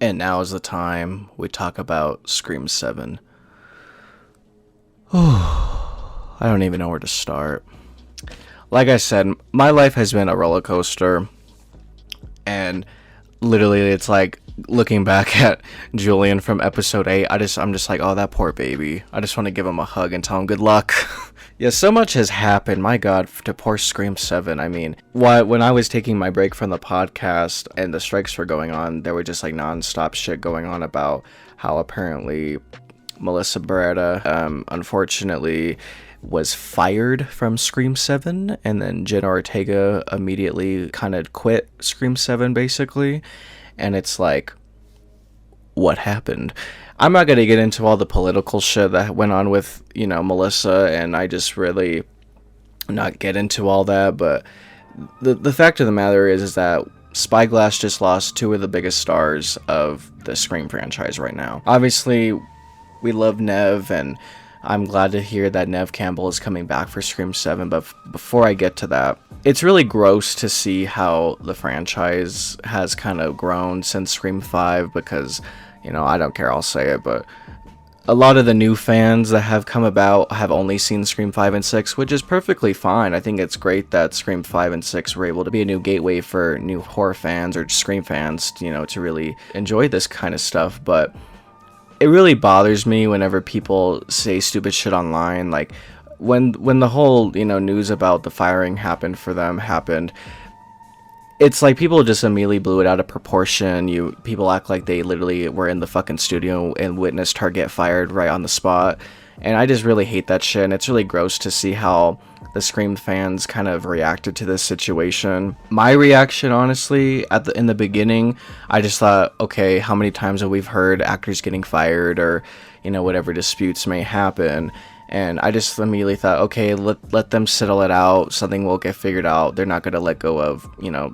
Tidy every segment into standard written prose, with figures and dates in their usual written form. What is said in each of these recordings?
And now is the time we talk about Scream 7. I don't even know where to start. Like I said, my life has been a roller coaster, and literally it's like looking back at Julian from episode 8, I'm just like, oh, that poor baby. I just want to give him a hug and tell him good luck. Yeah, so much has happened, my god, to poor Scream 7. I mean, when I was taking my break from the podcast and the strikes were going on, there were just like non-stop shit going on about how apparently Melissa Beretta, unfortunately, was fired from Scream 7, and then Jenna Ortega immediately kind of quit Scream 7, basically. And it's like, what happened? I'm not going to get into all the political shit that went on with, Melissa, and I just really not get into all that, but the fact of the matter is that Spyglass just lost two of the biggest stars of the Scream franchise right now. Obviously, we love Nev, and I'm glad to hear that Nev Campbell is coming back for Scream 7, but before I get to that, it's really gross to see how the franchise has kind of grown since Scream 5, because, I don't care, I'll say it, but a lot of the new fans that have come about have only seen Scream 5 and 6, which is perfectly fine. I think it's great that Scream 5 and 6 were able to be a new gateway for new horror fans or Scream fans, to really enjoy this kind of stuff, but it really bothers me whenever people say stupid shit online. Like when the whole news about the firing happened, it's like people just immediately blew it out of proportion. People act like they literally were in the fucking studio and witnessed her get fired right on the spot, and I just really hate that shit. And it's really gross to see how the Scream fans kind of reacted to this situation. My reaction, honestly, in the beginning, I just thought, okay, how many times have we heard actors getting fired, or whatever disputes may happen? And I just immediately thought, okay, let them settle it out. Something will get figured out. They're not going to let go of,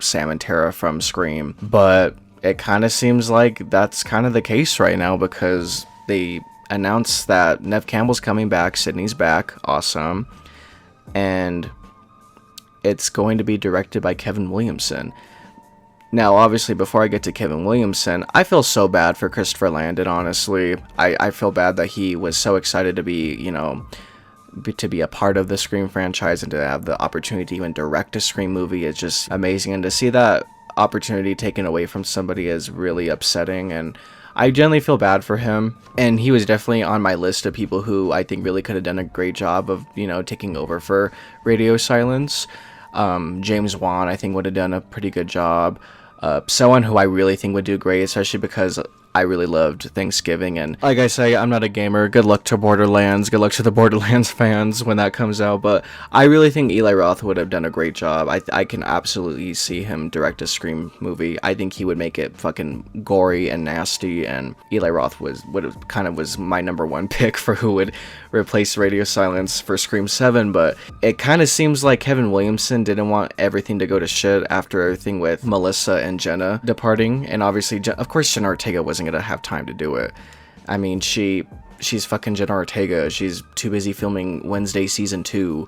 Sam and Tara from Scream. But it kind of seems like that's kind of the case right now, because they announced that Nev Campbell's coming back, Sydney's back, awesome. And it's going to be directed by Kevin Williamson. Now, obviously, before I get to Kevin Williamson, I feel so bad for Christopher Landon, honestly. I feel bad that he was so excited to be, to be a part of the Scream franchise and to have the opportunity to even direct a Scream movie is just amazing. And to see that opportunity taken away from somebody is really upsetting, and I generally feel bad for him. And he was definitely on my list of people who I think really could have done a great job of, taking over for Radio Silence. James Wan, I think, would have done a pretty good job. Someone who I really think would do great, especially because I really loved Thanksgiving, and like I say, I'm not a gamer. Good luck to Borderlands. Good luck to the Borderlands fans when that comes out, but I really think Eli Roth would have done a great job. I can absolutely see him direct a Scream movie. I think he would make it fucking gory and nasty, and Eli Roth was my number one pick for who would replace Radio Silence for Scream 7, but it kind of seems like Kevin Williamson didn't want everything to go to shit after everything with Melissa and Jenna departing, and obviously, of course, Jenna Ortega wasn't gonna have time to do it. I mean, she's fucking Jenna Ortega. She's too busy filming Wednesday season 2.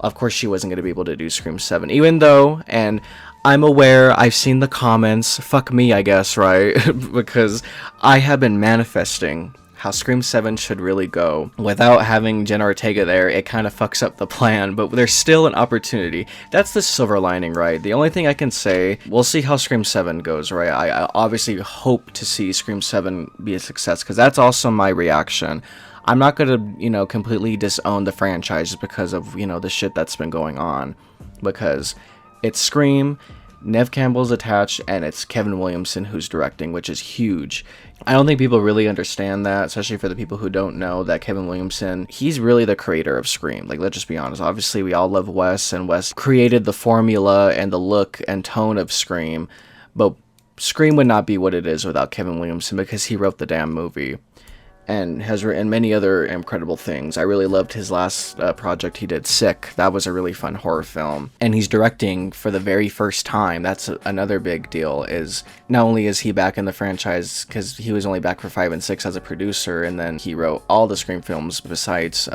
Of course she wasn't gonna be able to do Scream 7, even though, and I'm aware, I've seen the comments, fuck me, I guess, right? Because I have been manifesting how Scream 7 should really go. Without having Jenna Ortega there, it kind of fucks up the plan, but there's still an opportunity. That's the silver lining, right? The only thing I can say, we'll see how Scream 7 goes, right? I obviously hope to see Scream 7 be a success, because that's also my reaction. I'm not going to, completely disown the franchise just because of, the shit that's been going on. Because it's Scream, Nev Campbell's attached, and it's Kevin Williamson who's directing, which is huge. I don't think people really understand that, especially for the people who don't know that Kevin Williamson, he's really the creator of Scream. Like, let's just be honest. Obviously, we all love Wes, and Wes created the formula and the look and tone of Scream, but Scream would not be what it is without Kevin Williamson, because he wrote the damn movie and has written many other incredible things. I really loved his last project he did, Sick. That was a really fun horror film. And he's directing for the very first time. That's another big deal, is not only is he back in the franchise, because he was only back for 5 and 6 as a producer, and then he wrote all the Scream films besides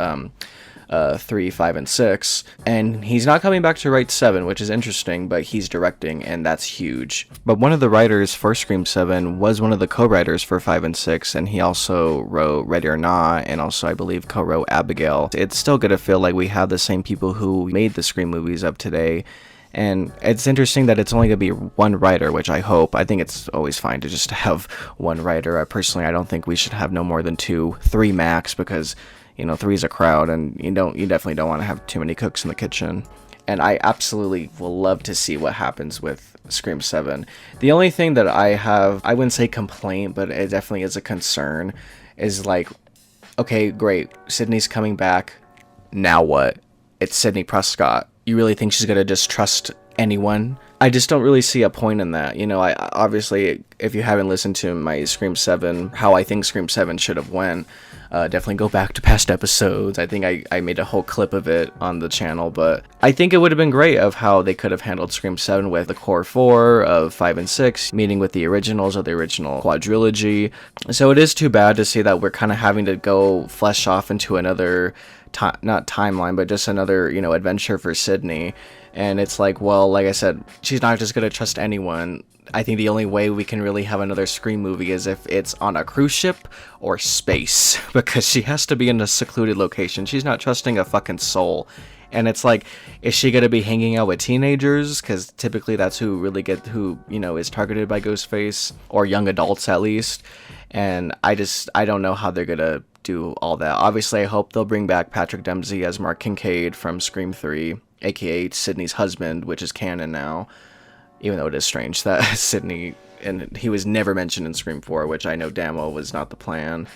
3, 5, and 6. And he's not coming back to write 7, which is interesting, but he's directing, and that's huge. But one of the writers for Scream 7 was one of the co-writers for 5 and 6, and he also wrote Ready or Not, and also I believe co-wrote Abigail. It's still gonna feel like we have the same people who made the Scream movies of today. And it's interesting that it's only going to be one writer, which I hope. I think it's always fine to just have one writer. Personally, I don't think we should have no more than 2, 3 max, because, 3 is a crowd, and you definitely don't want to have too many cooks in the kitchen. And I absolutely will love to see what happens with Scream 7. The only thing that I wouldn't say complaint, but it definitely is a concern, is like, okay, great, Sydney's coming back. Now what? It's Sidney Prescott. You really think she's going to just trust anyone? I just don't really see a point in that. I obviously, if you haven't listened to my Scream 7, how I think Scream 7 should have went, definitely go back to past episodes. I think I made a whole clip of it on the channel, but I think it would have been great of how they could have handled Scream 7 with the core 4 of 5 and 6, meeting with the originals of the original quadrilogy. So it is too bad to see that we're kind of having to go flesh off into another not timeline, but just another, adventure for Sydney. And it's like, well, like I said, she's not just going to trust anyone. I think the only way we can really have another Scream movie is if it's on a cruise ship or space, because she has to be in a secluded location. She's not trusting a fucking soul. And it's like, is she going to be hanging out with teenagers? Because typically that's who is targeted by Ghostface, or young adults at least. And I don't know how they're going to do all that. Obviously, I hope they'll bring back Patrick Dempsey as Mark Kincaid from Scream 3, aka Sydney's husband, which is canon now. Even though it is strange that Sydney, and he was never mentioned in Scream 4, which I know damn well was not the plan.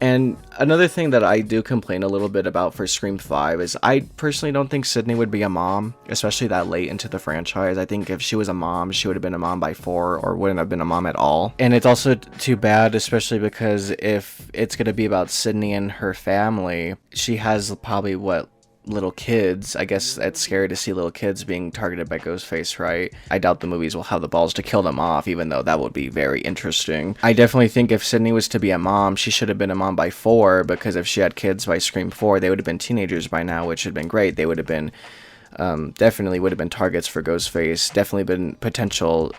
And another thing that I do complain a little bit about for Scream 5 is I personally don't think Sydney would be a mom, especially that late into the franchise. I think if she was a mom, she would have been a mom by 4, or wouldn't have been a mom at all. And it's also too bad, especially because if it's going to be about Sydney and her family, she has probably, little kids. I guess it's scary to see little kids being targeted by Ghostface, right? I doubt the movies will have the balls to kill them off, even though that would be very interesting. I definitely think if Sydney was to be a mom, she should have been a mom by 4, because if she had kids by Scream 4, they would have been teenagers by now, which would have been great. They would have been definitely would have been targets for Ghostface, definitely been potential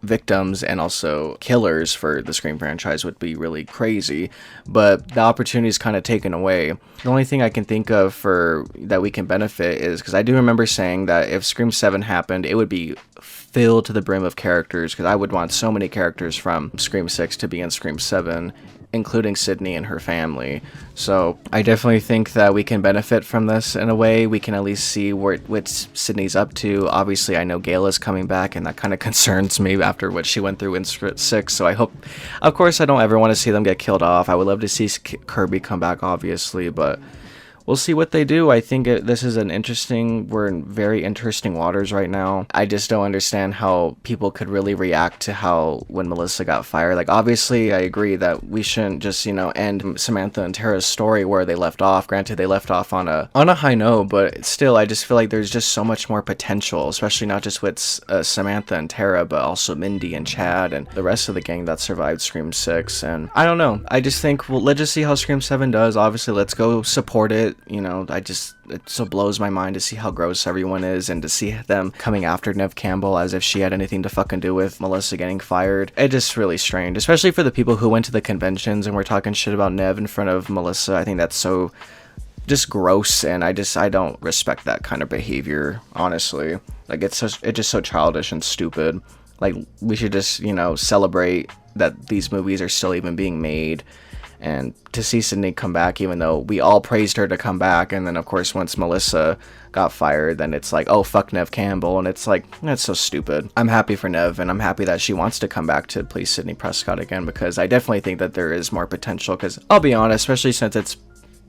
victims and also killers for the Scream franchise, would be really crazy. But the opportunity is kind of taken away. The only thing I can think of for that we can benefit is, because I do remember saying that if Scream 7 happened, it would be filled to the brim of characters, because I would want so many characters from Scream 6 to be in Scream 7, including Sydney and her family. So I definitely think that we can benefit from this in a way. We can at least see what Sydney's up to. Obviously, I know Gayla's coming back, and that kind of concerns me after what she went through in Script 6. So I hope, of course, I don't ever want to see them get killed off. I would love to see Kirby come back, obviously, but we'll see what they do. I think this is we're in very interesting waters right now. I just don't understand how people could really react to when Melissa got fired. Like, obviously, I agree that we shouldn't just, end Samantha and Tara's story where they left off. Granted, they left off on a high note, but still, I just feel like there's just so much more potential, especially not just with Samantha and Tara, but also Mindy and Chad and the rest of the gang that survived Scream 6. And I don't know. I just think, well, let's just see how Scream 7 does. Obviously, let's go support it. It so blows my mind to see how gross everyone is, and to see them coming after Neve Campbell as if she had anything to fucking do with Melissa getting fired. It's just really strange, especially for the people who went to the conventions and were talking shit about Neve in front of Melissa. I think that's so just gross, and I don't respect that kind of behavior, honestly. Like, it's just so childish and stupid. Like, we should just, celebrate that these movies are still even being made. And to see Sydney come back, even though we all praised her to come back, and then of course once Melissa got fired, then it's like, oh, fuck Neve Campbell, and it's like, that's so stupid. I'm happy for Neve, and I'm happy that she wants to come back to play Sidney Prescott again, because I definitely think that there is more potential, because I'll be honest, especially since it's,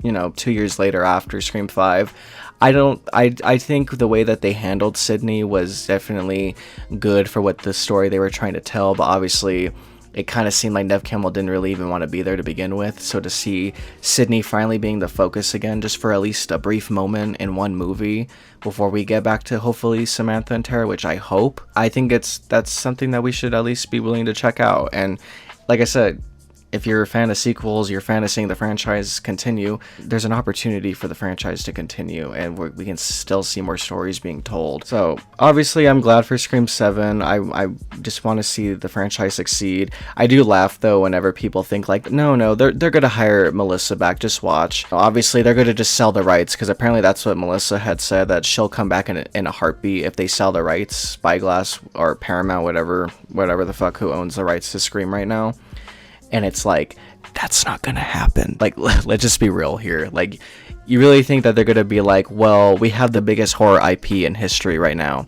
2 years later after Scream 5, I think the way that they handled Sydney was definitely good for what the story they were trying to tell, but obviously it kind of seemed like Neve Campbell didn't really even want to be there to begin with. So to see Sydney finally being the focus again, just for at least a brief moment in one movie before we get back to hopefully Samantha and Tara, which I hope, I think that's something that we should at least be willing to check out. And like I said, if you're a fan of sequels, you're a fan of seeing the franchise continue, there's an opportunity for the franchise to continue, and we can still see more stories being told. So obviously I'm glad for Scream 7. I just want to see the franchise succeed. I do laugh though whenever people think like, no, they're gonna hire Melissa back, just watch. Obviously they're gonna just sell the rights, because apparently that's what Melissa had said, that she'll come back in a heartbeat if they sell the rights. Spyglass or Paramount, whatever the fuck, who owns the rights to Scream right now. And it's like, that's not gonna happen. Like, let's just be real here. Like, you really think that they're gonna be like, well, we have the biggest horror IP in history right now.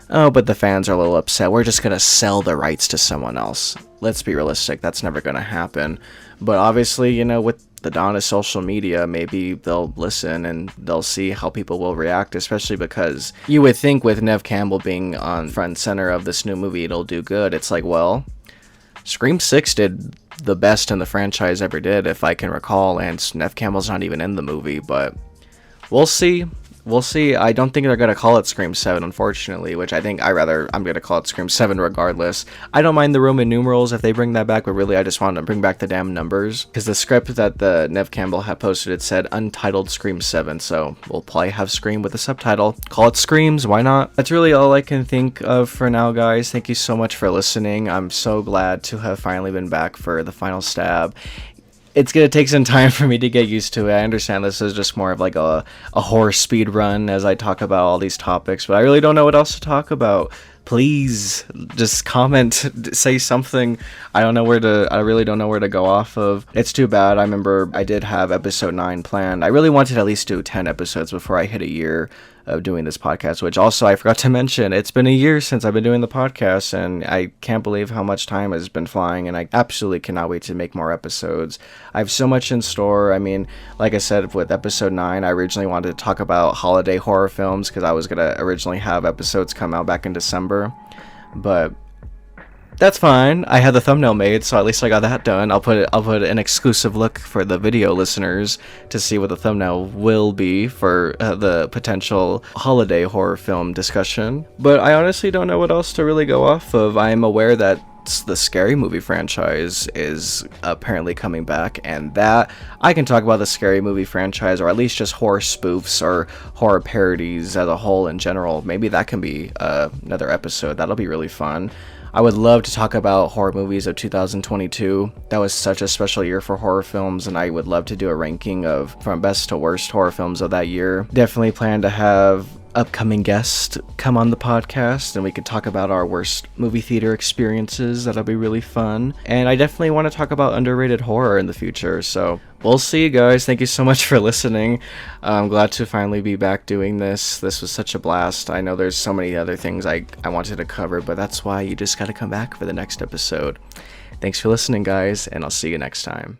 Oh, but the fans are a little upset. We're just gonna sell the rights to someone else. Let's be realistic. That's never gonna happen. But obviously, with the dawn of social media, maybe they'll listen and they'll see how people will react, especially because you would think with Neve Campbell being on front and center of this new movie, it'll do good. It's like, well, Scream 6 did the best in the franchise ever did, if I can recall, and Neve Campbell's not even in the movie, but we'll see. We'll see. I don't think they're going to call it Scream 7, unfortunately, which I'm going to call it Scream 7 regardless. I don't mind the Roman numerals if they bring that back, but really I just want to bring back the damn numbers. Because the script that the Neve Campbell had posted, it said Untitled Scream 7, so we'll probably have Scream with a subtitle. Call it Screams, why not? That's really all I can think of for now, guys. Thank you so much for listening. I'm so glad to have finally been back for the final stab. It's gonna take some time for me to get used to it. I understand this is just more of like a horror speed run as I talk about all these topics, but I really don't know what else to talk about. Please just comment, say something. I really don't know where to go off of. It's too bad. I remember I did have episode 9 planned. I really wanted to at least do 10 episodes before I hit a year of doing this podcast, which also I forgot to mention, it's been a year since I've been doing the podcast, and I can't believe how much time has been flying, and I absolutely cannot wait to make more episodes. I have so much in store. I mean, like I said, with episode 9, I originally wanted to talk about holiday horror films, because I was going to originally have episodes come out back in December, but that's fine. I had the thumbnail made, so at least I got that done. I'll put an exclusive look for the video listeners to see what the thumbnail will be for the potential holiday horror film discussion. But I honestly don't know what else to really go off of. I am aware that the Scary Movie franchise is apparently coming back, and that I can talk about the Scary Movie franchise, or at least just horror spoofs or horror parodies as a whole in general. Maybe that can be another episode. That'll be really fun. I would love to talk about horror movies of 2022. That was such a special year for horror films, and I would love to do a ranking of from best to worst horror films of that year. Definitely plan to have upcoming guests come on the podcast, and we could talk about our worst movie theater experiences. That'll be really fun. And I definitely want to talk about underrated horror in the future, so we'll see, guys. Thank you so much for listening. I'm glad to finally be back doing this. This was such a blast. I know there's so many other things I wanted to cover, but that's why you just gotta come back for the next episode. Thanks for listening, guys, and I'll see you next time.